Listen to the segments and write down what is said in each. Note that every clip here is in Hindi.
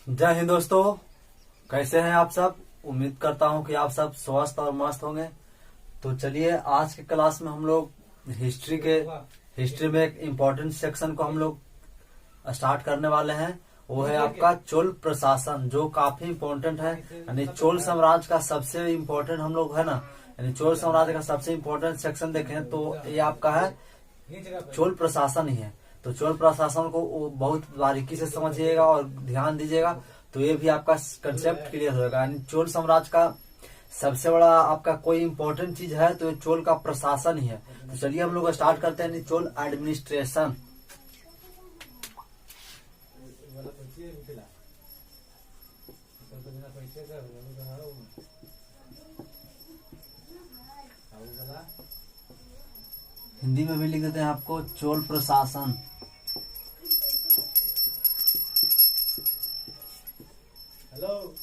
जय हिंद दोस्तों, कैसे हैं आप सब। उम्मीद करता हूं कि आप सब स्वस्थ और मस्त होंगे। तो चलिए आज के क्लास में हम लोग हिस्ट्री में एक इम्पोर्टेंट सेक्शन को हम लोग स्टार्ट करने वाले हैं। वो है आपका चोल प्रशासन, जो काफी इम्पोर्टेंट है। यानी चोल साम्राज्य का सबसे इम्पोर्टेंट हम लोग है ना, यानी चोल साम्राज्य का सबसे इम्पोर्टेंट सेक्शन देखें तो ये आपका है चोल प्रशासन ही है। तो चोल प्रशासन को बहुत बारीकी से समझिएगा और ध्यान दीजिएगा, तो ये भी आपका कंसेप्ट क्लियर होगा। यानी चोल साम्राज्य का सबसे बड़ा आपका कोई इम्पोर्टेंट चीज है तो ये चोल का प्रशासन ही है। तो चलिए हम लोग स्टार्ट करते हैं चोल एडमिनिस्ट्रेशन। हिंदी में भी लिख देते हैं आपको चोल प्रशासन। हेलो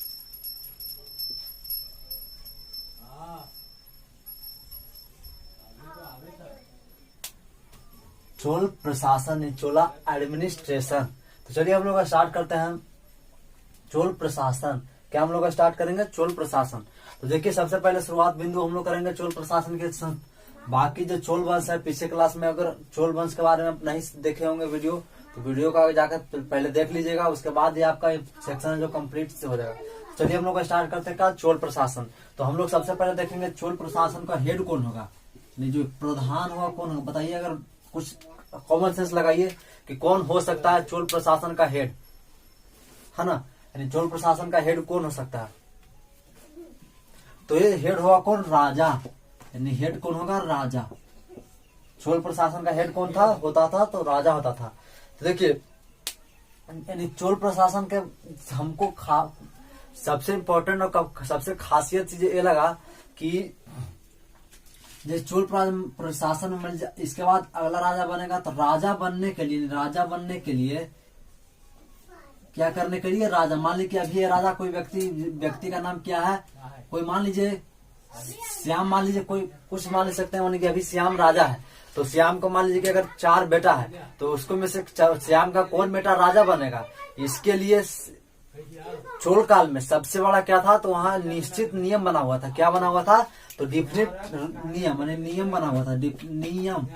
चोल प्रशासन, चोला एडमिनिस्ट्रेशन। तो चलिए हम लोग स्टार्ट करते हैं चोल प्रशासन। क्या हम लोग स्टार्ट करेंगे चोल प्रशासन। तो देखिए सबसे पहले शुरुआत बिंदु हम लोग करेंगे चोल प्रशासन के। बाकी जो चोल वंश है, पीछे क्लास में अगर चोल वंश के बारे में नहीं देखे होंगे वीडियो, तो वीडियो का जाकर पहले देख लीजिएगा, उसके बाद ये आपका सेक्शन है जो कंप्लीट से हो जाएगा। चलिए हम लोग स्टार्ट करते हैं क्या चोल प्रशासन। तो हम लोग सबसे पहले देखेंगे चोल प्रशासन का हेड कौन होगा, जो प्रधान होगा कौन होगा। बताइए, अगर कुछ कॉमन सेंस लगाइए कि कौन हो सकता है चोल प्रशासन का हेड, है ना। यानी चोल प्रशासन का हेड कौन हो सकता है, तो ये हेड होगा कौन, राजा। यानी हेड कौन होगा, राजा। चोल प्रशासन का हेड कौन था, होता था तो राजा होता था। तो देखिए यानी चोल प्रशासन के हमको सबसे इम्पोर्टेंट और सबसे खासियत चीज ये लगा कि जो चोल प्रशासन में इसके बाद अगला राजा बनेगा, तो राजा बनने के लिए क्या करने के लिए, राजा मान लीजिए अभी ये राजा कोई व्यक्ति का नाम क्या है, कोई मान लीजिए श्याम, मान लीजिए कोई कुछ मान ले सकते हैं, मान लीजिए अभी श्याम राजा है। तो श्याम को मान लीजिए कि अगर 4 बेटा है तो उसको में से श्याम का कौन बेटा राजा बनेगा। इसके लिए चोल काल में सबसे बड़ा क्या था, तो वहाँ निश्चित नियम बना हुआ था। क्या बना हुआ था, तो डिफिनिट नियम, यानी नियम बना हुआ था। नियम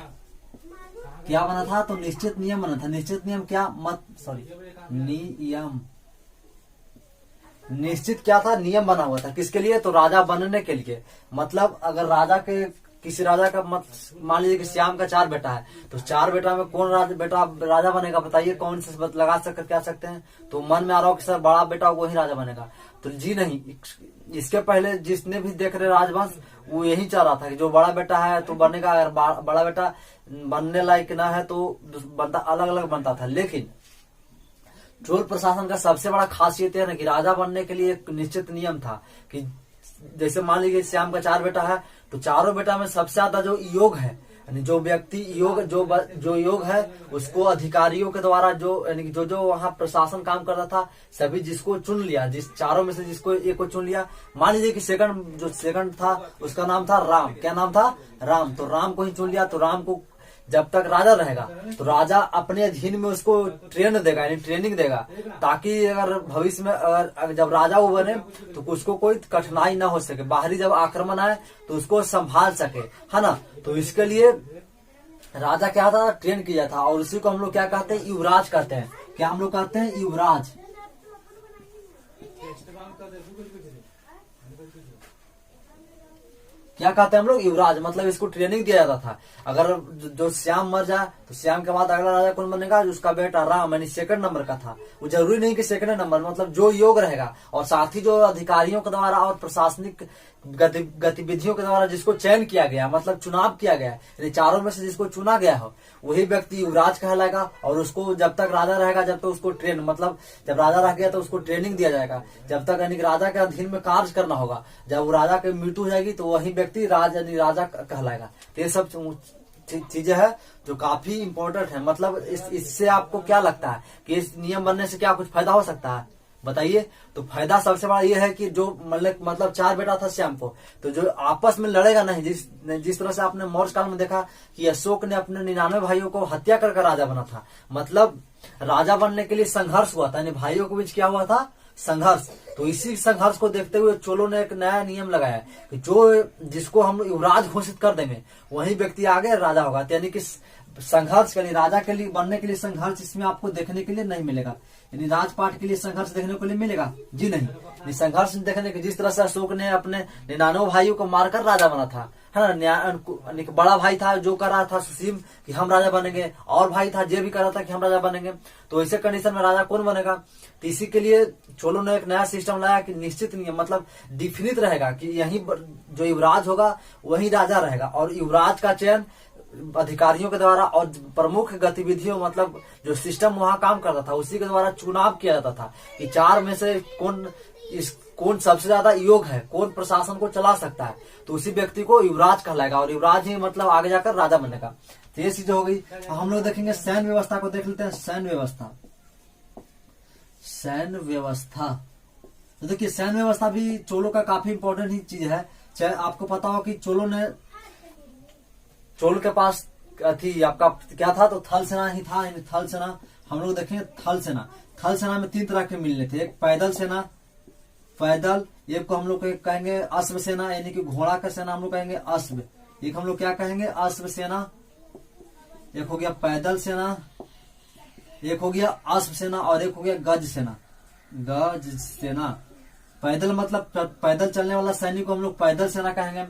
क्या बना था, तो निश्चित नियम बना था। निश्चित नियम क्या नियम निश्चित क्या था, नियम बना हुआ था। किसके लिए, तो राजा बनने के लिए। मतलब अगर किसी राजा का मान लीजिए कि श्याम का 4 बेटा है, तो 4 बेटा में कौन बेटा राजा बनेगा। बताइए कौन से लगा सकते क्या सकते हैं। तो मन में आ रहा हो कि सर बड़ा बेटा वही राजा बनेगा, तो जी नहीं। इसके पहले जिसने भी देख रहे राजवंश, वो यही चाह रहा था कि जो बड़ा बेटा है तो बनेगा, अगर बड़ा बेटा बनने लायक ना है तो बनता अलग अलग बनता था। लेकिन चोल प्रशासन का सबसे बड़ा खासियत है ना कि राजा बनने के लिए एक निश्चित नियम था कि जैसे मान लीजिए श्याम का 4 बेटा है, तो चारों बेटा में सबसे ज्यादा जो योग है, यानी जो व्यक्ति जो योग है, उसको अधिकारियों के द्वारा यानी जो वहाँ प्रशासन काम करता था, सभी जिसको चुन लिया, जिस चारों में से जिसको एक को चुन लिया। मान लीजिए कि सेकंड था, उसका नाम था राम। क्या नाम था, राम। तो राम को ही चुन लिया। तो राम को जब तक राजा रहेगा तो राजा अपने अधीन में उसको यानी ट्रेनिंग देगा, ताकि अगर भविष्य में अगर जब राजा वो बने तो उसको कोई कठिनाई ना हो सके, बाहरी जब आक्रमण आए तो उसको संभाल सके, है ना। तो इसके लिए राजा क्या था, ट्रेन किया था। और उसी को हम लोग क्या कहते हैं, युवराज कहते हैं। क्या हम लोग कहते हैं, युवराज। क्या कहते हैं हम लोग, युवराज। मतलब इसको ट्रेनिंग दिया जाता था। अगर जो श्याम मर जाए तो श्याम के बाद अगला राजा कौन बनेगा, उसका बेटा राम, यानी 2nd नंबर का था। वो जरूरी नहीं कि 2nd नंबर, मतलब जो योग रहेगा। और साथ ही जो अधिकारियों के द्वारा और प्रशासनिक गतिविधियों के द्वारा जिसको चयन किया गया, मतलब चुनाव किया गया, यानी चारों में से जिसको चुना गया हो, वही व्यक्ति युवराज कहलाएगा। और उसको जब तक राजा रहेगा, जब तक उसको मतलब जब राजा रह गया तो उसको ट्रेनिंग दिया जाएगा, जब तक यानी राजा के अधीन में कार्य करना होगा। जब वो राजा की मृत्यु हो जाएगी तो वही व्यक्ति राजा कहलाएगा। तो ये सब चीजें है जो काफी इम्पोर्टेंट है। मतलब इससे आपको क्या लगता है कि इस नियम बनने से क्या कुछ फायदा हो सकता है, बताइए। तो फायदा सबसे बड़ा ये है कि जो मतलब 4 बेटा था श्याम को, तो जो आपस में लड़ेगा नहीं, जिस तरह से आपने मौर्य काल में देखा कि अशोक ने अपने 99 भाइयों को हत्या कर राजा बना था। मतलब राजा बनने के लिए संघर्ष हुआ था, यानी भाइयों के बीच क्या हुआ था, संघर्ष। तो इसी संघर्ष को देखते हुए चोलों ने एक नया नियम लगाया कि जो जिसको हम युवराज घोषित कर देंगे वही व्यक्ति आगे राजा होगा। यानी कि संघर्ष के लिए, राजा के लिए बनने के लिए संघर्ष इसमें आपको देखने के लिए नहीं मिलेगा। यानी राजपाट के लिए संघर्ष देखने को लिए मिलेगा जी नहीं। संघर्ष देखने के, जिस तरह से अशोक ने अपने 99 भाइयों को मारकर राजा बना था, है ना। बड़ा भाई था जो कर रहा था सुसीम कि हम राजा बनेंगे, और भाई था जो भी कर रहा था कि हम राजा बनेंगे। तो ऐसे कंडीशन में राजा कौन बनेगा? तो इसी के लिए चोलों ने एक नया सिस्टम लाया कि निश्चित नियम, मतलब डिफिनिट रहेगा कि यही जो युवराज होगा वही राजा रहेगा, और युवराज का चयन अधिकारियों के द्वारा और प्रमुख गतिविधियों, मतलब जो सिस्टम वहां काम करता था उसी के द्वारा चुनाव किया जाता था कि 4 में से कौन सबसे ज्यादा योग्य है, कौन प्रशासन को चला सकता है, तो उसी व्यक्ति को युवराज कहलाएगा, और युवराज ही मतलब आगे जाकर राजा बनेगा। तो ये चीज हो गई। हम लोग देखेंगे सैन्य व्यवस्था को, देख लेते हैं सैन्य व्यवस्था। सैन्य व्यवस्था, तो देखिए सैन्य व्यवस्था भी चोलों का काफी इंपॉर्टेंट ही चीज है। चाहे आपको पता हो कि चोल के पास थी आपका क्या था, तो थल सेना ही था। थल सेना हम लोग देखेंगे, थल सेना में 3 तरह के मिलने थे। एक पैदल सेना, पैदल, एक को हम लोग कहेंगे अश्व सेना, यानी कि घोड़ा का सेना हम लोग कहेंगे अश्व। एक हम लोग क्या कहेंगे, अश्व सेना। एक हो गया पैदल सेना, एक हो गया अश्व सेना, और एक हो गया गज सेना। गज सेना, पैदल मतलब पैदल चलने वाला सैनिक को हम लोग पैदल सेना कहेंगे।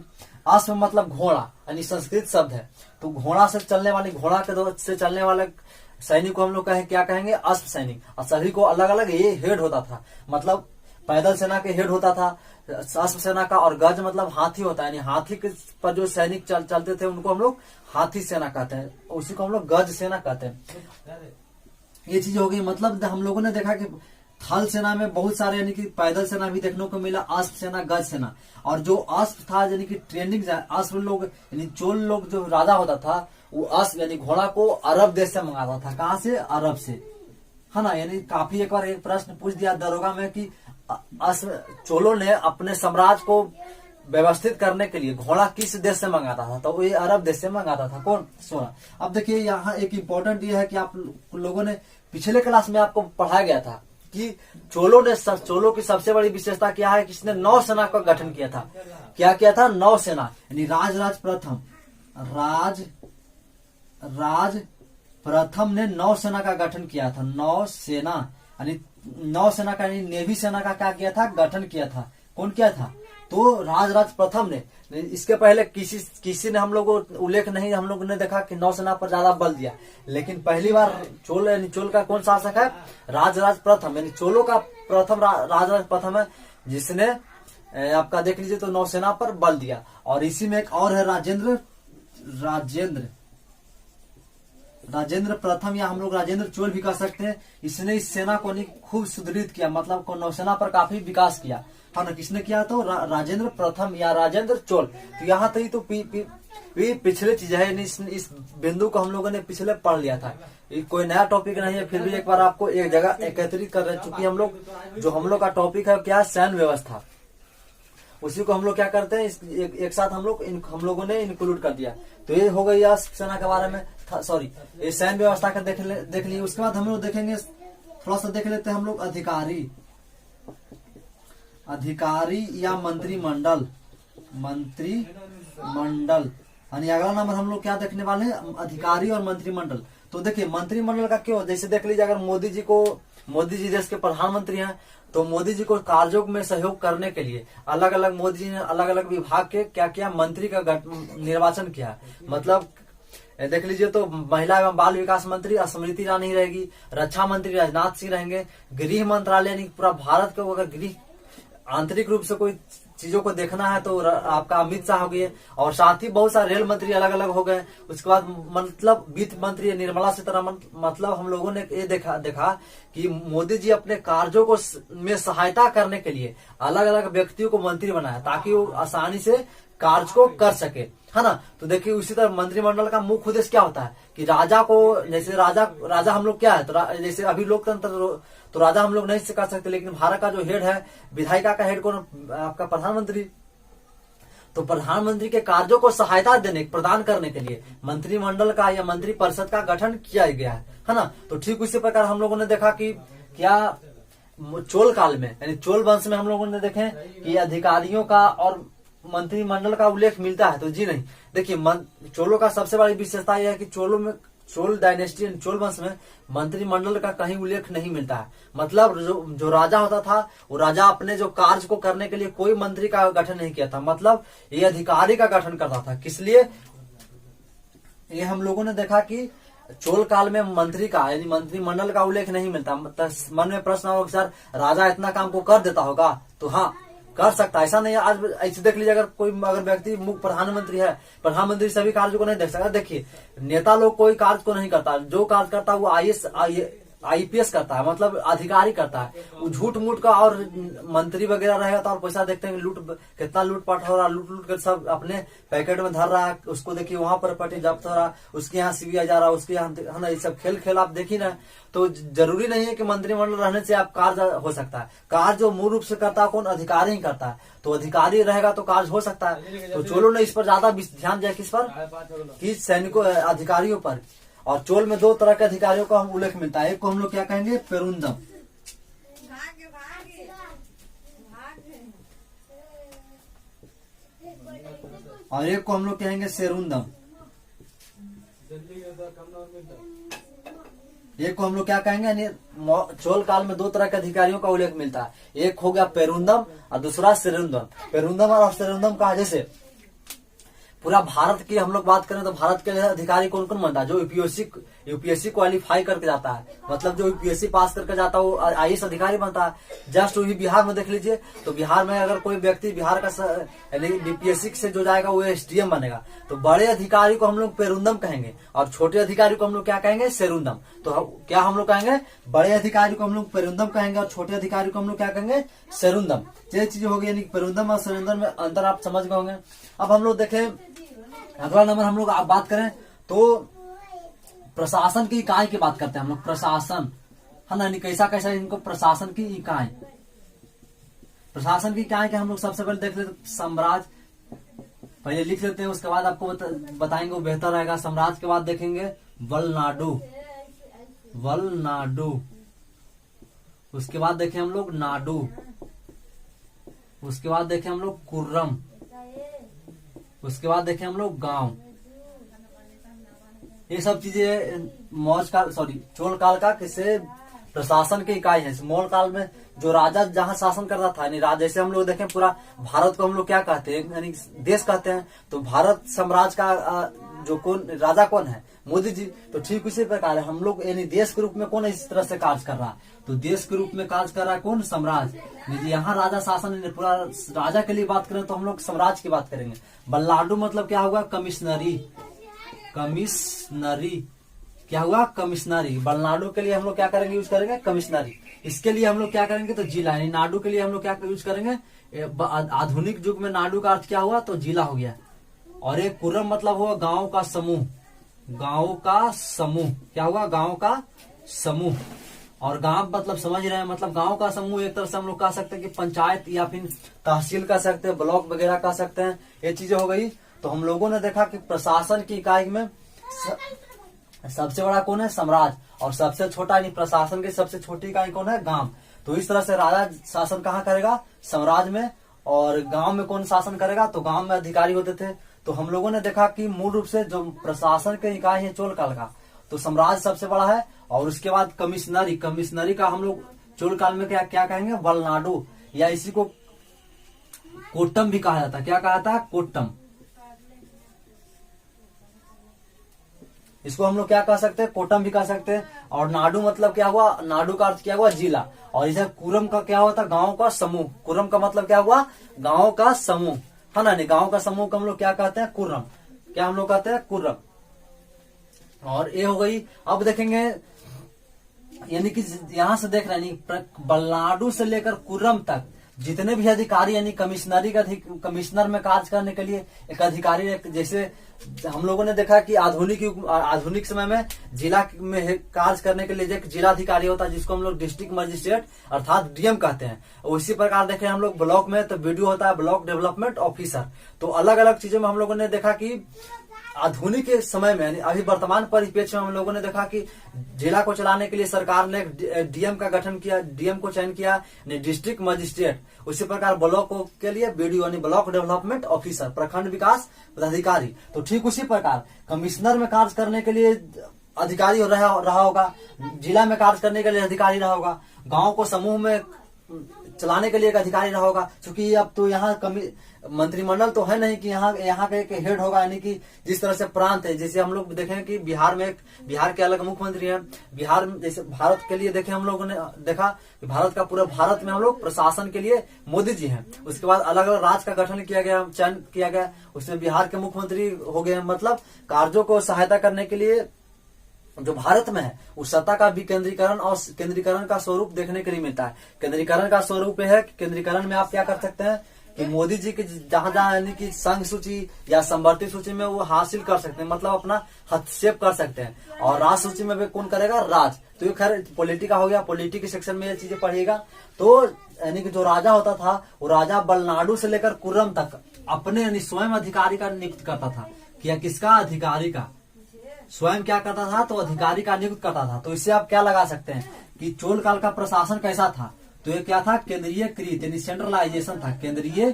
अश्व मतलब घोड़ा, यानी संस्कृत शब्द है, तो घोड़ा से चलने वाली, घोड़ा के से चलने वाले सैनिक को हम लोग क्या कहेंगे, अश्व सैनिक। और सभी को अलग अलग ये हेड होता था, मतलब पैदल सेना के हेड होता था अश्व सेना का, और गज मतलब हाथी होता है, यानी हाथी के पर जो सैनिक चलते थे उनको हम लोग हाथी सेना कहते हैं, उसी को हम लोग गज सेना कहते हैं। ये चीज हो गई। मतलब हम लोगों ने देखा कि थल सेना में बहुत सारे, यानी कि पैदल सेना भी देखने को मिला, अश्व सेना, गज सेना। और जो अश्व था, यानी कि ट्रेनिंग अश्व लोग, यानी चोल लोग जो राजा होता था वो अश्व यानी घोड़ा को अरब देश से मंगाता था। कहाँ से? अरब से, है ना। यानी काफी एक बार एक प्रश्न पूछ दिया दरोगा में कि चोलों ने अपने साम्राज्य को व्यवस्थित करने के लिए घोड़ा किस देश से मंगाता था, तो वो ये अरब देश से मंगाता था। कौन? सोना। अब देखिए यहाँ एक इम्पोर्टेंट ये है कि आप लोगों ने पिछले क्लास में आपको पढ़ाया गया था कि चोलों की सबसे बड़ी विशेषता क्या है कि इसने 9 सेना का गठन किया था। क्या किया था? 9 सेना, यानी राज प्रथम ने 9 सेना का गठन किया था। 9 सेना, यानी 9 सेना का, यानी नेवी सेना का क्या किया था? गठन किया था। कौन किया था? तो राज प्रथम ने। इसके पहले किसी ने हम लोग को उल्लेख नहीं, हम लोग ने देखा कि नौसेना पर ज्यादा बल दिया, लेकिन पहली बार चोल का कौन शासक है? राज प्रथम, यानी चोलों का प्रथम राज प्रथम है, जिसने आपका देख लीजिए तो नौसेना पर बल दिया। और इसी में एक और है राजेंद्र प्रथम, या हम लोग राजेंद्र चोल भी कह सकते हैं। इसने इस सेना को खूब सुदृढ़ किया, मतलब नौसेना पर काफी विकास किया, है ना। किसने किया? तो राजेंद्र प्रथम या राजेंद्र चोल। तो यहाँ तक तो पिछले चीज है, इस बिंदु को हम लोगों ने पिछले पढ़ लिया था। कोई नया टॉपिक नहीं है, फिर भी एक बार आपको एक जगह एकत्रित कर रहे हैं, चूंकि हम लोग का टॉपिक है क्या? सैन्य व्यवस्था। उसी को हम लोग क्या करते हैं, एक साथ हम लोगों ने इंक्लूड कर दिया। तो ये हो गई सेना के बारे में, सॉरी ये सैन्य व्यवस्था का देख लिए। उसके बाद हम लोग देखेंगे, थोड़ा सा देख लेते हैं हम लोग अधिकारी या मंत्रिमंडल। यानी अगला नंबर हम लोग क्या देखने वाले हैं? अधिकारी और मंत्रिमंडल। तो देखिए मंत्रिमंडल का क्यों, जैसे देख लीजिए, अगर मोदी जी देश के प्रधानमंत्री हैं, तो मोदी जी को कार्यों में सहयोग करने के लिए अलग अलग मोदी जी ने अलग अलग विभाग के क्या किया? मंत्री का निर्वाचन किया। मतलब देख लीजिए तो महिला एवं बाल विकास मंत्री स्मृति ईरानी रहेगी, रक्षा मंत्री राजनाथ सिंह रहेंगे, गृह मंत्रालय यानी पूरा भारत को अगर गृह आंतरिक रूप से कोई चीजों को देखना है तो आपका अमित शाह हो गए, और साथ ही बहुत सारे रेल मंत्री अलग अलग हो गए। उसके बाद मतलब वित्त मंत्री निर्मला सीतारमण। मतलब हम लोगों ने ये देखा कि मोदी जी अपने कार्यों को में सहायता करने के लिए अलग अलग व्यक्तियों को मंत्री बनाया, ताकि वो आसानी से कार्य को कर सके, है ना। तो देखिए उसी तरह मंत्रिमंडल का मुख्य उद्देश्य क्या होता है कि राजा को, जैसे राजा हम लोग क्या है, तो जैसे अभी लोकतंत्र तो राजा हम लोग नहीं कर सकते, लेकिन भारत का जो हेड है, विधायिका का हेड कौन? आपका प्रधानमंत्री। तो प्रधानमंत्री के कार्यों को सहायता प्रदान करने के लिए मंत्रिमंडल का या मंत्री परिषद का गठन किया गया है ना। तो ठीक उसी प्रकार हम लोगों ने देखा कि क्या चोल काल में यानी चोल वंश में हम लोगों ने देखे कि अधिकारियों का और मंत्रिमंडल का उल्लेख मिलता है, तो जी नहीं। देखिए चोलों का सबसे बड़ी विशेषता यह है कि चोल डायनेस्टी चोल वंश में मंत्रिमंडल का कहीं उल्लेख नहीं मिलता है। मतलब जो राजा होता था वो राजा अपने जो कार्य को करने के लिए कोई मंत्री का गठन नहीं किया था, मतलब ये अधिकारी का गठन करता था। किस लिए? ये हम लोगों ने देखा कि चोल काल में मंत्री का यानी मंत्रिमंडल का उल्लेख नहीं मिलता। मन में प्रश्न होगा सर राजा इतना काम को कर देता होगा, तो हाँ कर सकता है, ऐसा नहीं है। आज ऐसे देख लीजिए, अगर व्यक्ति मुख्य प्रधानमंत्री है, प्रधानमंत्री सभी कार्य को नहीं देख सकता। देखिए नेता लोग कोई कार्य को नहीं करता, जो कार्य करता है वो आईपीएस करता है, मतलब अधिकारी करता है। वो झूठ मूठ का और मंत्री वगैरह रहेगा तो और पैसा देखते हैं कितना लूटपाट हो रहा है, लूट कर सब अपने पैकेट में धर रहा है। उसको देखिए वहां पर प्रॉपर्टी जब्त हो रहा है, उसके यहाँ सीबीआई जा रहा है, उसके यहाँ है ना, ये सब खेल आप देखिए ना। तो जरूरी नहीं है कि मंत्रिमंडल रहने से आप कार्य हो सकता है। कार्य जो मूल रूप से करता है कौन? अधिकारी ही करता है। तो अधिकारी रहेगा तो कार्य हो सकता है। तो चोलों ने इस पर ज्यादा ध्यान दिया, किस पर? कि सैनिकों अधिकारियों पर। और चोल में दो तरह के अधिकारियों का हम उल्लेख मिलता है। एक को हम लोग क्या कहेंगे? पेरुंदम, और एक को हम लोग कहेंगे सेरुंदम। एक को हम लोग क्या कहेंगे? यानी चोल काल में दो तरह के अधिकारियों का उल्लेख मिलता है। एक हो गया पेरुंदम और दूसरा सेरुंदम। पेरुंदम और सेरुंदम का जैसे पूरा भारत की हम लोग बात करें तो भारत के अधिकारी कौन कौन बनता है? जो यूपीएससी क्वालिफाई करके जाता है, मतलब जो यूपीएससी पास करके जाता है वो आईएएस अधिकारी बनता है। जस्ट वही बिहार में देख लीजिए, तो बिहार में अगर कोई व्यक्ति बिहार का यानी बीपीएससी से जो जाएगा वो एसडीएम बनेगा। तो बड़े अधिकारी को हम लोग पेरुंदम कहेंगे और छोटे अधिकारी को हम लोग क्या कहेंगे? सेरुंदम। तो क्या हम लोग कहेंगे? बड़े अधिकारी को हम लोग पेरुंदम कहेंगे और छोटे अधिकारी को हम लोग क्या कहेंगे? सेरुंदम। ये चीज होगी, यानी पेरुंदम और सेरुंदम में अंतर आप समझ गए होंगे। अब हम लोग देखें अगला नंबर, हम लोग आप बात करें तो प्रशासन की इकाई की बात करते हैं हम लोग। प्रशासन है ना, कैसा इनको प्रशासन की इकाई। प्रशासन की इकाई के हम लोग सबसे पहले देख लेते साम्राज्य, पहले लिख लेते हैं, उसके बाद आपको बताएंगे वो बेहतर रहेगा। साम्राज्य के बाद देखेंगे वलनाडु, उसके बाद देखें हम लोग नाडु, उसके बाद देखें हम लोग कुर्रम, उसके बाद देखें हम लोग गांव। ये सब चीजें चोल काल का किसे प्रशासन की इकाई है। मोल काल में जो राजा जहां शासन करता था, यानी राजा, जैसे हम लोग देखें पूरा भारत को हम लोग क्या कहते हैं? यानी देश कहते हैं। तो भारत साम्राज्य का जो राजा कौन है? मोदी जी। तो ठीक उसी प्रकार है हम लोग, यानी देश के रूप में कौन इस तरह से कार्य कर रहा है? तो देश के रूप में कार्य कर रहा है कौन? साम्राज्य। यहाँ राजा शासन, पूरा राजा के लिए बात करें तो हम लोग साम्राज्य की बात करेंगे। बल्लाडू मतलब क्या होगा? कमिश्नरी। क्या हुआ? कमिश्नरी। बलनाडु के लिए हम लोग क्या करेंगे? यूज करेंगे कमिश्नरी। इसके लिए हम लोग क्या करेंगे? तो जिला। यानी नाडु के लिए हम लोग क्या यूज करेंगे? आधुनिक युग में नाडु का अर्थ क्या हुआ? तो जिला हो गया। और एक कुर्रम मतलब हुआ गांव का समूह। क्या हुआ? गांव का समूह। और गांव मतलब समझ रहे हैं, मतलब गांव का समूह एक तरह से हम लोग कह सकते हैं कि पंचायत या फिर तहसील कह सकते हैं, ब्लॉक वगैरह कह सकते हैं। ये चीजें हो गई। तो हम लोगों ने देखा कि प्रशासन की इकाई में सबसे बड़ा कौन है? साम्राज्य। और सबसे छोटा यानी प्रशासन की सबसे छोटी इकाई कौन है? गांव। तो इस तरह से राजा शासन कहाँ करेगा? साम्राज्य में। और गांव में कौन शासन करेगा? तो गांव में अधिकारी होते थे। तो हम लोगों ने देखा कि मूल रूप से जो प्रशासन की इकाई है चोल काल का, तो साम्राज्य सबसे बड़ा है। और उसके बाद कमिश्नरी का हम लोग चोल काल में क्या कहेंगे? वलनाडु, या इसी को कोट्टम भी कहा जाता है। क्या कहा जाता है? कोट्टम। इसको हम लोग क्या कह सकते हैं? कोट्टम भी कह सकते हैं। और नाडु मतलब क्या हुआ? नाडु का अर्थ क्या हुआ? जिला। और इधर कुरम का क्या होता? गांव का समूह। कुरम का मतलब क्या हुआ? गांव का समूह, है ना। नहीं, गांव का समूह को हम लोग क्या कहते हैं? कुर्रम। क्या हम लोग कहते हैं? कुर्रम। और ये हो गई। अब देखेंगे, यानी कि यहां से देख रहे हैं बलनाडु से लेकर कुर्रम तक जितने भी अधिकारी, यानी कमिश्नर में कार्य करने के लिए एक अधिकारी, जैसे हम लोगों ने देखा कि आधुनिक समय में जिला में कार्य करने के लिए एक जिला अधिकारी होता है, जिसको हम लोग डिस्ट्रिक्ट मजिस्ट्रेट अर्थात डीएम कहते हैं। उसी प्रकार देखें हम लोग ब्लॉक में तो बीडीओ होता है, ब्लॉक डेवलपमेंट ऑफिसर। तो अलग अलग चीजों में हम लोगों ने देखा कि आधुनिक समय में यानी अभी वर्तमान परिप्रेक्ष्य में हम लोगों ने देखा कि जिला को चलाने के लिए सरकार ने डीएम का गठन किया, डीएम को चयन किया, डिस्ट्रिक्ट मजिस्ट्रेट। उसी प्रकार ब्लॉक के लिए बीडीओ यानी ब्लॉक डेवलपमेंट ऑफिसर, प्रखंड विकास पदाधिकारी। तो ठीक उसी प्रकार कमिश्नर में कार्य करने के लिए अधिकारी रहा होगा, जिला में कार्य करने के लिए अधिकारी रहा होगा, गांव को समूह में चलाने के लिए एक अधिकारी रहा होगा। क्योंकि अब तो यहाँ मंत्रिमंडल तो है नहीं कि यहाँ का एक हेड होगा, यानी कि जिस तरह से प्रांत है, जैसे हम लोग देखें कि बिहार के अलग मुख्यमंत्री हैं। बिहार जैसे भारत के लिए देखें, हम लोगों ने देखा कि भारत का पूरा भारत में हम लोग प्रशासन के लिए मोदी जी हैं। उसके बाद अलग अलग राज्य का गठन किया गया, चयन किया गया, उसमें बिहार के मुख्यमंत्री हो गए। मतलब कार्यों को सहायता करने के लिए जो भारत में है उस सत्ता का विकेंद्रीकरण और केंद्रीकरण का स्वरूप देखने के लिए मिलता है। केंद्रीकरण का स्वरूप है कि केंद्रीकरण में आप क्या कर सकते हैं कि मोदी जी की जहां जहां यानी कि संघ सूची या संवर्ती सूची में वो हासिल कर सकते हैं, मतलब अपना हस्तक्षेप कर सकते हैं। और राज सूची में भी कौन करेगा? राज। तो ये खैर पॉलिटी का हो गया, पॉलिटी के सेक्शन में ये चीजें पढ़िएगा। तो यानी कि जो राजा होता था वो राजा बलनाडु से लेकर कुर्रम तक अपने यानी स्वयं अधिकारी का नियुक्त करता था। क्या किसका? अधिकारी का। स्वयं क्या करता था? तो अधिकारी का नियुक्त करता था। तो इससे आप क्या लगा सकते हैं कि चोल काल का प्रशासन कैसा था? तो ये क्या था? केंद्रीयकृत यानी सेंट्रलाइजेशन था। केंद्रीय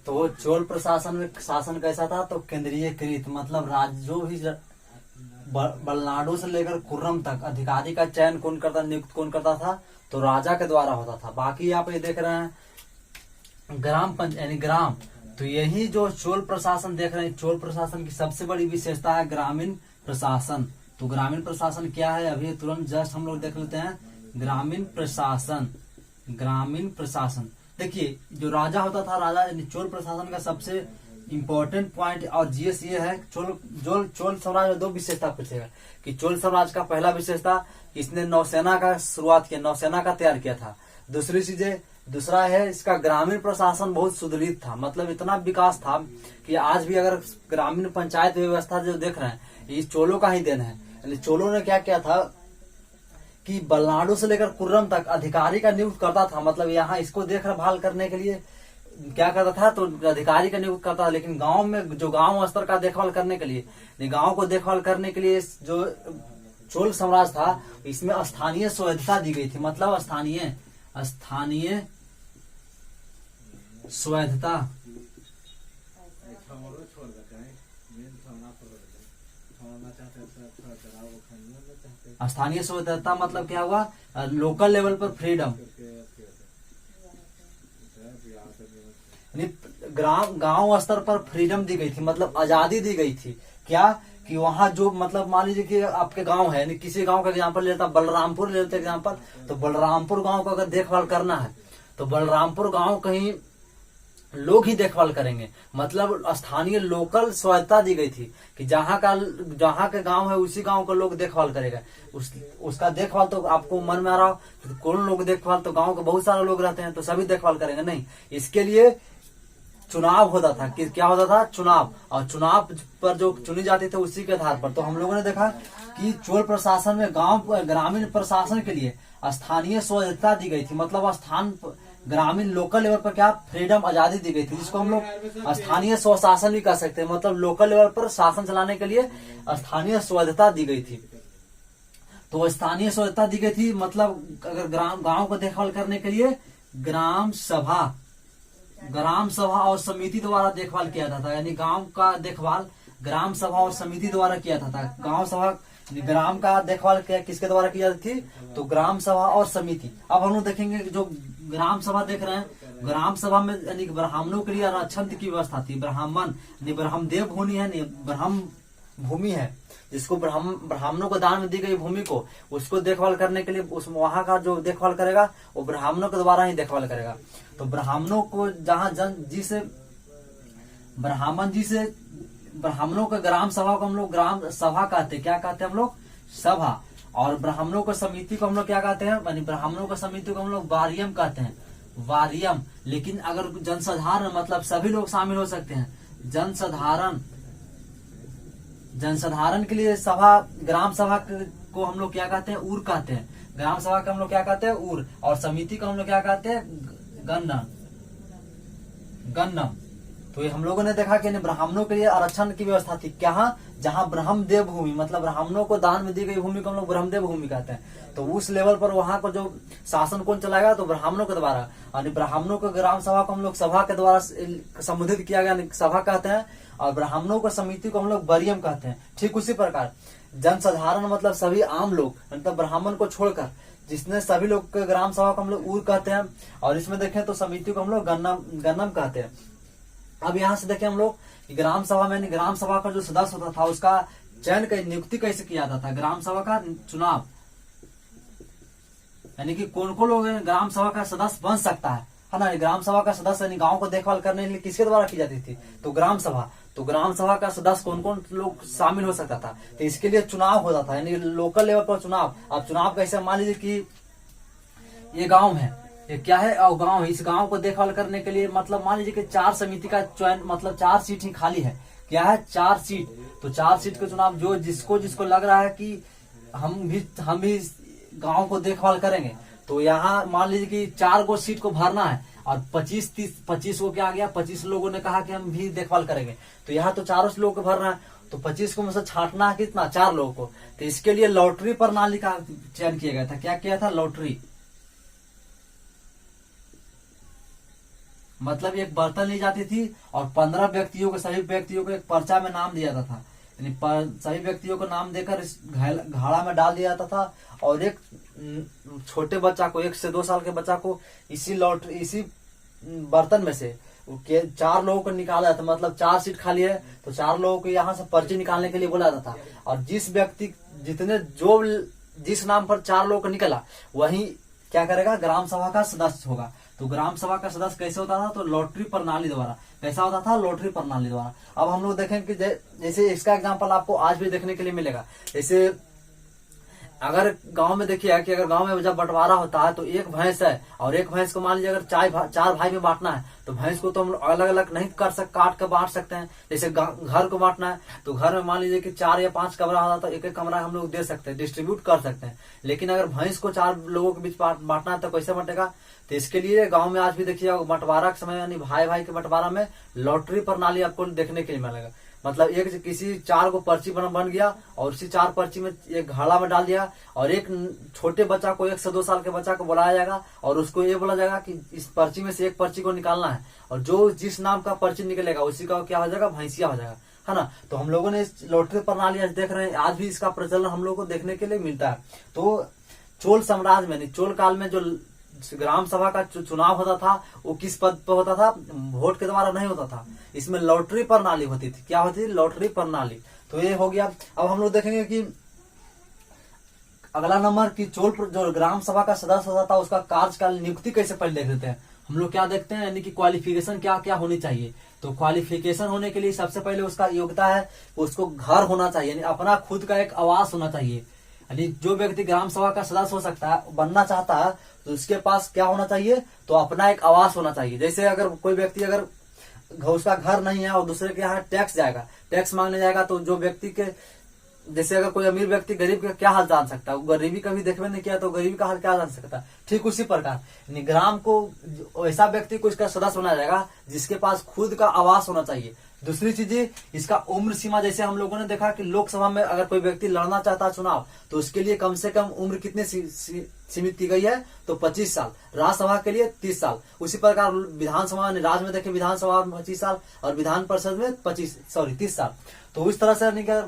तो चोल प्रशासन में शासन कैसा था? तो केंद्रीयकृत, मतलब राज्यों भी बलनाडु से लेकर कुर्रम तक अधिकारी का चयन कौन करता, नियुक्त कौन करता था? तो राजा के द्वारा होता था। बाकी आप ये देख रहे हैं ग्राम पंच यानी ग्राम। तो यही जो चोल प्रशासन देख रहे हैं, चोल प्रशासन की सबसे बड़ी विशेषता है ग्रामीण प्रशासन। तो ग्रामीण प्रशासन क्या है? अभी तुरंत जस्ट हम लोग देख लेते हैं। ग्रामीण प्रशासन, ग्रामीण प्रशासन देखिए, जो राजा होता था, राजा यानी चोल प्रशासन का सबसे इम्पोर्टेंट पॉइंट और जीएस ये है, चोल साम्राज्य में दो विशेषता पूछेगा कि चोल साम्राज्य का पहला विशेषता इसने नौसेना का शुरुआत किया, नौसेना का तैयार किया था। दूसरा है इसका ग्रामीण प्रशासन बहुत सुदृढ़ था, मतलब इतना विकास था कि आज भी अगर ग्रामीण पंचायत व्यवस्था जो देख रहे हैं ये चोलों का ही देन है। यानी चोलों ने क्या किया था कि बलनाडु से लेकर कुर्रम तक अधिकारी का नियुक्त करता था। मतलब यहाँ इसको देखभाल करने के लिए क्या करता था? तो अधिकारी का नियुक्त करता था। लेकिन गांव में जो गांव स्तर का देखभाल करने के लिए, गांव को देखभाल करने के लिए जो चोल साम्राज्य था इसमें स्थानीय स्वायत्तता दी गई थी। मतलब स्थानीय स्वायत्तता। स्थानीय स्वायत्तता मतलब क्या हुआ? लोकल लेवल पर फ्रीडम। गांव स्तर पर फ्रीडम दी गई थी, मतलब आजादी दी गई थी। क्या कि वहां जो मतलब मान लीजिए कि आपके गांव है, यानी किसी गांव का एग्जांपल लेता, बलरामपुर लेते एग्जांपल, तो बलरामपुर गांव को अगर देखभाल करना है तो बलरामपुर गांव कहीं लोग ही देखभाल करेंगे। मतलब स्थानीय लोकल स्वायत्तता दी गई थी कि जहाँ का गांव है उसी गांव का लोग देखभाल करेगा। उसका देखभाल तो आपको मन में आ रहा हो तो कौन लोग देखभाल? तो गांव के बहुत सारे लोग रहते हैं तो सभी देखभाल करेंगे? नहीं, इसके लिए चुनाव होता था। कि क्या होता था? चुनाव। और चुनाव पर जो चुनी जाती थे उसी के आधार पर। तो हम लोगों ने देखा कि चोल प्रशासन में ग्रामीण प्रशासन के लिए स्थानीय स्वायत्तता दी गई थी। मतलब ग्रामीण लोकल लेवल पर क्या फ्रीडम, आजादी दी गई थी, जिसको हम लोग स्थानीय स्वशासन भी कह सकते हैं। मतलब लोकल लेवल पर शासन चलाने के लिए स्थानीय स्वायत्तता दी गई थी। तो स्थानीय स्वायत्तता दी गई थी, मतलब अगर गांव को देखभाल करने के लिए ग्राम सभा और समिति द्वारा देखभाल किया जाता था। यानी गांव का देखभाल ग्राम सभा और समिति द्वारा किया जाता था। गांव सभा, ग्राम का देखभाल किसके द्वारा की जाती थी? तो ग्राम सभा और समिति। अब हम लोग देखेंगे जो ग्राम सभा देख रहे हैं, ग्राम सभा में यानी ब्राह्मणों के लिए आरक्षण की व्यवस्था थी। ब्राह्मण ब्रह्मदेव भूमि है, ब्रह्म भूमि है, जिसको ब्राह्मणों को दान में दी गई भूमि को उसको देखभाल करने के लिए वहां का जो देखभाल करेगा वो ब्राह्मणों के द्वारा ही देखभाल करेगा। तो ब्राह्मणों को जहाँ ब्राह्मणों के ग्राम सभा को हम लोग ग्राम सभा कहते हैं। क्या कहते हैं हम लोग? सभा। और ब्राह्मणों को समिति को हम लोग क्या कहते हैं? यानी ब्राह्मणों को समिति को हम लोग वारियम कहते हैं, वारियम। लेकिन अगर जनसाधारण मतलब सभी लोग शामिल हो सकते हैं। जनसाधारण के लिए सभा, ग्राम सभा को हम लोग क्या कहते हैं? उर कहते हैं। ग्राम सभा को हम लोग क्या कहते हैं? उर। और समिति को हम लोग क्या कहते हैं? गन्नम। तो ये हम लोगों ने देखा कि ब्राह्मणों के लिए आरक्षण की व्यवस्था थी। क्या? जहाँ ब्रह्मदेव भूमि, मतलब ब्राह्मणों को दान में दी गई भूमि को हम लोग ब्रह्मदेव भूमि कहते हैं। तो उस लेवल पर वहां को जो शासन कौन चलाएगा? तो ब्राह्मणों के द्वारा। और ब्राह्मणों को ग्राम सभा को हम लोग सभा के द्वारा संबोधित किया गया, सभा कहते हैं। और ब्राह्मणों को समिति को हम लोग बरियम कहते हैं। ठीक उसी प्रकार जनसाधारण मतलब सभी आम लोग, मतलब ब्राह्मण को छोड़कर जिसने सभी लोग के ग्राम सभा को हम लोग ऊर कहते हैं। और इसमें देखें तो समिति को हम लोग गन्नम कहते हैं। अब यहाँ से देखें हम लोग कि ग्राम सभा में, ग्राम सभा का जो सदस्य होता था उसका चयन नियुक्ति कैसे किया जाता था? ग्राम सभा का चुनाव, यानी कि कौन कौन लोग ग्राम सभा का सदस्य बन सकता है ना। ग्राम सभा का सदस्य यानी गांव को देखभाल करने के लिए किसके द्वारा की जाती थी? तो ग्राम सभा। तो ग्राम सभा का सदस्य कौन कौन लोग शामिल हो सकता था? तो इसके लिए चुनाव होता था, यानी लोकल लेवल पर चुनाव। अब चुनाव कैसे? मान लीजिए कि ये गांव है, ये क्या है? और गांव है। इस गांव को देखभाल करने के लिए मतलब मान लीजिए कि 4 समिति का चयन, मतलब 4 सीट ही खाली है। क्या है? 4 सीट। तो 4 सीट का चुनाव, जो जिसको लग रहा है कि हम भी गांव को देखभाल करेंगे, तो यहाँ मान लीजिए कि 4 गो सीट को भरना है और 25 को क्या आ गया? 25 लोगों ने कहा कि हम भी देखभाल करेंगे। तो यहाँ तो 4 लोगों को भरना है, तो 25 को मतलब छांटना है कितना? 4 लोगों को। तो इसके लिए लॉटरी प्रणाली का चयन किया गया था। क्या किया था? लॉटरी। मतलब एक बर्तन ली जाती थी और 15 व्यक्तियों को, सभी व्यक्तियों को एक पर्चा में नाम दिया जाता था। यानी सभी व्यक्तियों को नाम देकर इस घड़ा में डाल दिया जाता था। और एक छोटे बच्चा को, 1 से 2 साल के बच्चा को इसी बर्तन में से 4 लोगों को निकाला जाता। मतलब 4 सीट खाली है तो 4 लोगों को यहाँ से पर्ची निकालने के लिए बोला जाता था। और जिस नाम पर 4 लोगों को निकला वही क्या करेगा? ग्राम सभा का सदस्य होगा। तो ग्राम सभा का सदस्य कैसे होता था? तो लॉटरी प्रणाली द्वारा। कैसा होता था? लॉटरी प्रणाली द्वारा। अब हम लोग देखें कि जैसे इसका एग्जांपल आपको आज भी देखने के लिए मिलेगा। जैसे अगर गांव में देखिए कि अगर गांव में जब बंटवारा होता है तो एक भैंस है और एक भैंस को मान लीजिए अगर 4 भाई में बांटना है तो भैंस को तो हम अलग अलग नहीं काट कर बांट सकते हैं। जैसे घर को बांटना है तो घर में मान लीजिए कि 4 या 5 कमरा होता तो एक एक कमरा हम लोग दे सकते हैं, डिस्ट्रीब्यूट कर सकते हैं। लेकिन अगर भैंस को 4 लोगों के बीच बांटना है तो कैसे बंटेगा? तो इसके लिए गांव में आज भी देखिए बंटवारा के समय यानी भाई के बंटवारा में लॉटरी प्रणाली आपको देखने के लिए मिलेगा। मतलब एक किसी 4 को पर्ची बन गया और उसी 4 पर्ची में एक घड़ा में डाल दिया और एक छोटे बच्चा को, 1 से 2 साल के बच्चा को बुलाया जाएगा और उसको ये बोला जाएगा कि इस पर्ची में से एक पर्ची को निकालना है। और जो जिस नाम का पर्ची निकलेगा उसी का क्या हो जाएगा? भैंसिया हो जाएगा, है ना। तो हम लोगों ने इस लॉटरी प्रणाली आज देख रहे हैं, आज भी इसका प्रचलन हम लोग को देखने के लिए मिलता है। तो चोल साम्राज्य में, चोल काल में जो ग्राम सभा का चुनाव होता था वो किस पद पर होता था? वोट के द्वारा नहीं होता था, इसमें लॉटरी प्रणाली होती थी। क्या होती थी? लॉटरी प्रणाली। तो ये हो गया। अब हम लोग देखेंगे कि अगला नंबर की जो ग्राम सभा का सदस्य होता था उसका कार्यकाल नियुक्ति कैसे पहले देख लेते हैं हम लोग। क्या देखते हैं? यानी कि क्वालिफिकेशन क्या क्या होनी चाहिए। तो क्वालिफिकेशन होने के लिए सबसे पहले उसका योग्यता है, उसको घर होना चाहिए, यानी अपना खुद का एक आवास होना चाहिए। यानी जो व्यक्ति ग्राम सभा का सदस्य हो सकता है, बनना चाहता है, तो उसके पास क्या होना चाहिए? तो अपना एक आवास होना चाहिए। जैसे अगर कोई व्यक्ति अगर उसका घर नहीं है और दूसरे के यहाँ टैक्स जाएगा, टैक्स मांगने जाएगा, तो जो व्यक्ति के, जैसे अगर कोई अमीर व्यक्ति गरीब का क्या हाल जान सकता है? गरीबी कभी देखने नहीं किया तो गरीबी का हाल क्या जान सकता है? ठीक उसी प्रकार ग्राम को ऐसा व्यक्ति को इसका सदस्य बनाया जाएगा जिसके पास खुद का आवास होना चाहिए। दूसरी चीज इसका उम्र सीमा, जैसे हम लोगों ने देखा कि लोकसभा में अगर कोई व्यक्ति लड़ना चाहता है चुनाव तो उसके लिए कम से कम उम्र कितने सीमित की गई है? तो 25 साल। राज्यसभा के लिए 30 साल। उसी प्रकार विधानसभा, राज्य में देखें विधानसभा में 25 साल और विधान परिषद में 30 साल। तो इस तरह से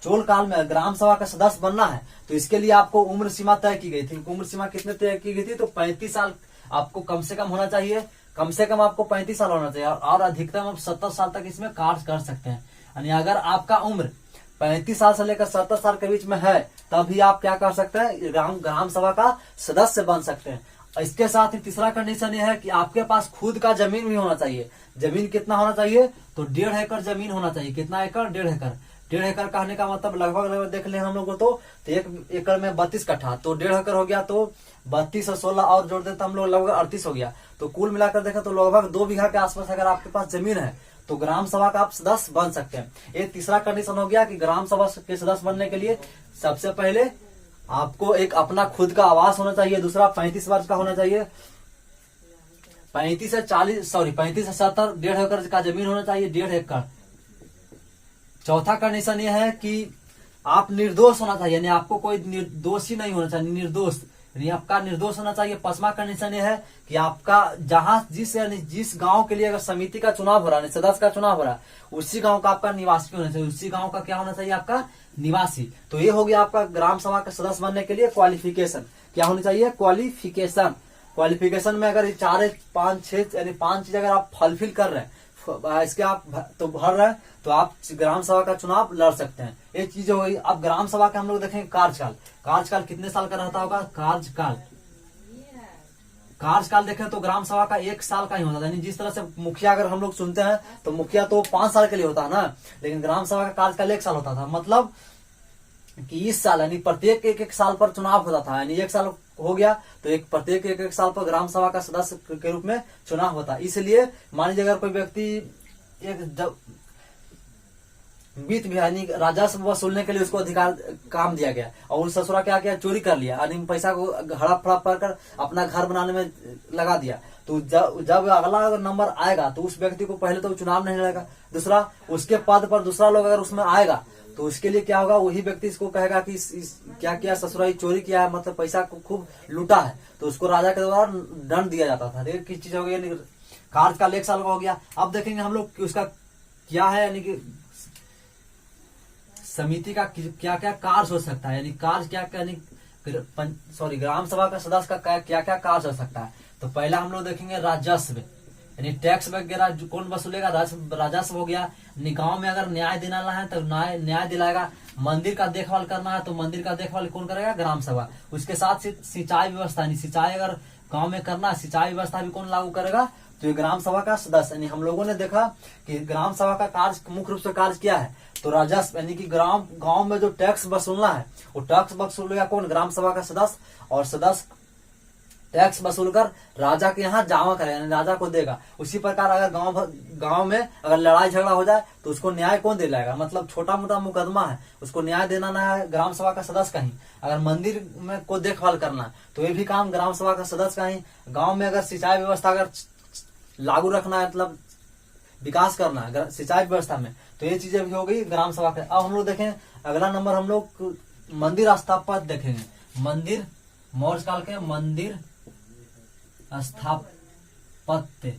चोल काल में ग्राम सभा का सदस्य बनना है तो इसके लिए आपको उम्र सीमा तय की गई थी। उम्र सीमा कितने तय की गई थी? तो 35 साल आपको कम से कम होना चाहिए। कम से कम आपको 35 साल होना चाहिए और अधिकतम आप 70 साल तक इसमें कार्य कर सकते हैं। यानी अगर आपका उम्र 35 साल से लेकर 70 साल के बीच में है तभी आप क्या कर सकते हैं? ग्राम सभा का सदस्य बन सकते हैं। इसके साथ ही तीसरा कंडीशन ये है कि आपके पास खुद का जमीन भी होना चाहिए। जमीन कितना होना चाहिए? तो 1.5 एकड़ जमीन होना चाहिए। कितना एकड़? 1.5 एकड़। 1.5 एकड़ कहने का मतलब लगभग देख ले हम लोगों तो 1 एकड़ में 32 कट्ठा, तो 1.5 एकड़ हो गया। तो 32 और 16 और जोड़ देते हम लोग लगभग 38 हो गया। तो कुल मिलाकर देखें तो लगभग 2 बीघा के आसपास अगर आपके पास जमीन है तो ग्राम सभा का आप सदस्य बन सकते हैं। ये तीसरा कंडीशन हो गया कि ग्राम सभा के सदस्य बनने के लिए सबसे पहले आपको एक अपना खुद का आवास होना चाहिए। दूसरा 35 वर्ष का होना चाहिए। 35 से 40 सॉरी 35 से 70 1.5 एकड़ का जमीन होना चाहिए, 1.5 एकड़। चौथा कंडीशन ये है कि आप निर्दोष होना चाहिए, यानी आपको कोई दोषी नहीं होना चाहिए, निर्दोष, यानी आपका निर्दोष होना चाहिए। 5वां कंडीशन ये है कि आपका जहां जिस गांव के लिए अगर समिति का चुनाव हो रहा है, सदस्य का चुनाव हो रहा है, उसी गांव का आपका निवासी होना चाहिए, उसी गांव का क्या होना चाहिए, आपका निवासी। तो ये हो गया आपका ग्राम सभा का सदस्य बनने के लिए क्वालिफिकेशन। क्या होनी चाहिए, क्वालिफिकेशन। क्वालिफिकेशन में अगर 4 5 6 यानी 5 चीज अगर आप फुलफिल कर रहे हैं, इसके आप तो भर रहे हैं, तो आप ग्राम सभा का चुनाव लड़ सकते हैं। ये चीज हो गई। अब ग्राम सभा का हम लोग देखेंगे कार्यकाल। कार्यकाल कितने साल का रहता होगा, कार्यकाल देखें तो ग्राम सभा का 1 साल का ही होता है। यानी जिस तरह से मुखिया अगर हम लोग सुनते हैं तो मुखिया तो 5 साल के लिए होता है ना, लेकिन ग्राम सभा का कार्यकाल 1 साल होता था। मतलब कि इस साल यानी प्रत्येक 1 साल पर चुनाव होता था, यानी 1 साल हो गया तो प्रत्येक 1 साल पर ग्राम सभा का सदस्य के रूप में चुनाव होता है। इसलिए मान लीजिए अगर कोई व्यक्ति एक वित्त यानी राजस्व वसूलने के लिए उसको अधिकार काम दिया गया और उस ससुरा क्या किया, चोरी कर लिया, यानी पैसा को हड़प फड़प कर अपना घर बनाने में लगा दिया, तो जब अगला नंबर आएगा तो उस व्यक्ति को पहले तो चुनाव नहीं लड़ेगा। दूसरा, उसके पद पर दूसरा लोग अगर उसमें आएगा तो उसके लिए क्या होगा, वही व्यक्ति इसको कहेगा कि क्या किया, ससुराई चोरी किया है, मतलब पैसा को खूब लूटा है, तो उसको राजा के द्वारा दंड दिया जाता था। एक चीज हो गई, कार्यकाल 1 साल का हो गया। अब देखेंगे हम लोग कि उसका क्या है, यानी कि समिति का क्या क्या कार्य हो सकता है, यानी कार्य क्या क्या, यानी ग्राम सभा का सदस्य का क्या क्या कार्य हो सकता है। तो पहला हम लोग देखेंगे राजस्व, यानी टैक्स वगैरह कौन वसूलेगा, राजस्व हो गया। गांव में अगर न्याय दिलाना है तो न्याय दिलाएगा। मंदिर का देखभाल करना है तो मंदिर का देखभाल कौन करेगा, ग्राम सभा। उसके साथ सिंचाई व्यवस्था, यानी सिंचाई अगर गांव में करना, सिंचाई व्यवस्था भी कौन लागू करेगा, तो ये ग्राम सभा का सदस्य। यानी हम लोगों ने देखा कि ग्राम सभा का कार्य मुख्य रूप से कार्य क्या है, तो राजस्व, यानी कि गांव में जो टैक्स वसूलना है वो टैक्स वसूलेगा कौन, ग्राम सभा का सदस्य। और सदस्य टैक्स वसूल कर राजा के यहाँ जमा करेगा, यानी राजा को देगा। उसी प्रकार अगर गांव में अगर लड़ाई झगड़ा हो जाए तो उसको न्याय कौन दिलाएगा, मतलब छोटा मोटा मुकदमा है उसको न्याय देना ना है ग्राम सभा का सदस्य का ही। अगर मंदिर में को देखभाल करना तो ये भी काम ग्राम सभा का सदस्य का ही। गाँव में अगर सिंचाई व्यवस्था अगर लागू रखना है, मतलब विकास करना है सिंचाई व्यवस्था में, तो ये चीजें भी हो गई ग्राम सभा के। अब हम लोग देखें अगला नंबर, हम लोग मंदिर स्थापत्य देखेंगे। मंदिर, मौर्य काल के मंदिर स्थापत्य,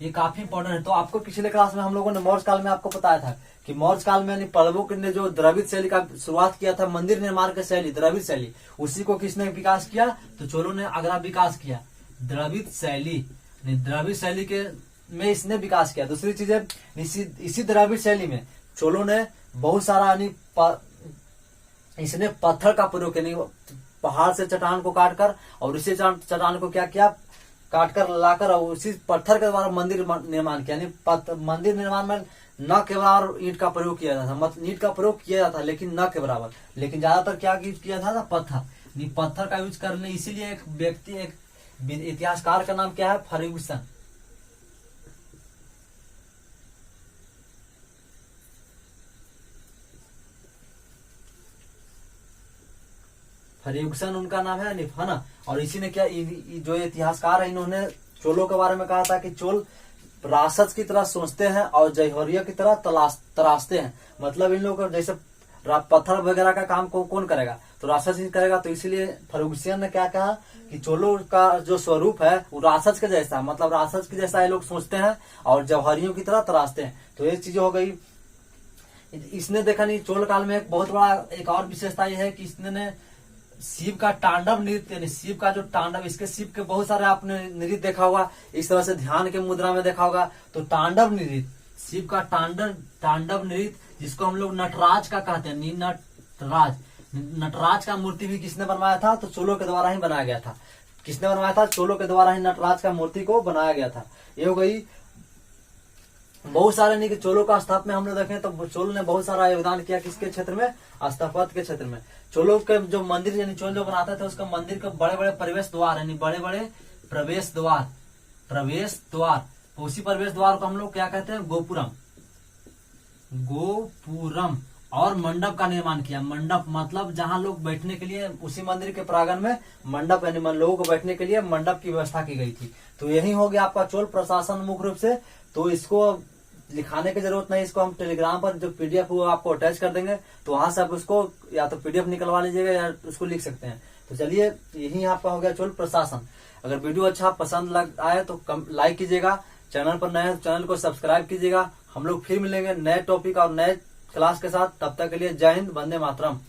ये काफी इंपॉर्टेंट है। तो आपको पिछले क्लास में हम लोगों ने मौर्य काल में आपको बताया था कि मौर्य काल में पल्लवों ने जो द्रविड़ शैली का शुरुआत किया था, मंदिर निर्माण की शैली द्रविड़ शैली, उसी को किसने विकास किया, तो चोलों ने अगला विकास किया। द्रविड़ शैली के में इसने विकास किया। दूसरी चीज है, इसी द्रविड़ शैली में चोलों ने बहुत सारा इसने पत्थर का प्रयोग किया, पहाड़ से चट्टान को काटकर और उसी चट्टान को क्या किया, काटकर लाकर और उसी पत्थर के द्वारा मंदिर निर्माण किया। यानी मंदिर निर्माण में न के बराबर ईंट का प्रयोग किया जाता, मतलब ईंट का प्रयोग किया जाता लेकिन न के बराबर, लेकिन ज्यादातर क्या यूज किया था, पत्थर। पत्थर का यूज करने, इसीलिए एक व्यक्ति, एक इतिहासकार का नाम क्या है, फर्ग्यूसन। फर्ग्यूसन उनका नाम है ना। और इसी ने क्या, जो इतिहासकार है, इन्होंने चोलों के बारे में कहा था कि चोल राक्षस की तरह सोचते हैं और जौहरिया की तरह तराशते हैं। मतलब इन लोगों को जैसे पत्थर वगैरह का काम कौन करेगा, तो राक्षस ही करेगा। तो इसीलिए फर्ग्यूसन ने क्या कहा कि चोलों का जो स्वरूप है वो राक्षस के जैसा, मतलब राक्षस के जैसा ये लोग सोचते हैं और जौहरियों की तरह तराशते हैं। तो ये चीज हो गई। इसने देखा नहीं, चोल काल में एक बहुत बड़ा एक और विशेषता यह है कि इसने शिव का तांडव नृत्य, यानी शिव का जो तांडव, इसके शिव के बहुत सारे आपने नृत्य देखा होगा, इस तरह से ध्यान के मुद्रा में देखा होगा। तो तांडव नृत्य, शिव का तांडव नृत्य, जिसको हम लोग नटराज का कहते हैं, नटराज का मूर्ति भी किसने बनवाया था, तो चोलों के द्वारा ही बनाया गया था। किसने बनवाया था, चोलों के द्वारा ही नटराज का मूर्ति को बनाया गया था। ये हो गई। बहुत सारे नहीं कि चोलों का स्थापना में हम लोग देखें तो चोलों ने बहुत सारा योगदान किया किसके क्षेत्र में, स्थापत्य के क्षेत्र में। चोलों के जो मंदिर, यानी चोल जो बनाते थे उसका मंदिर के बड़े बड़े प्रवेश द्वार, यानी बड़े बड़े प्रवेश द्वार, उसी प्रवेश द्वार को हम लोग क्या कहते हैं, गोपुरम। और मंडप का निर्माण किया। मंडप मतलब जहाँ लोग बैठने के लिए, उसी मंदिर के प्रांगण में मंडप यानी लोगों को बैठने के लिए मंडप की व्यवस्था की गई थी। तो यही हो गया आपका चोल प्रशासन मुख्य रूप से। तो इसको लिखाने की जरूरत नहीं, इसको हम टेलीग्राम पर जो पीडीएफ वो आपको अटैच कर देंगे, तो वहां से आप उसको या तो पीडीएफ निकलवा लीजिएगा या उसको लिख सकते हैं। तो चलिए, यही आपका हो गया चोल प्रशासन। अगर वीडियो अच्छा पसंद लग आए तो लाइक कीजिएगा, चैनल पर नए चैनल को सब्सक्राइब कीजिएगा। हम लोग फिर मिलेंगे नए टॉपिक और नए क्लास के साथ। तब तक के लिए जय हिंद, वंदे मातरम।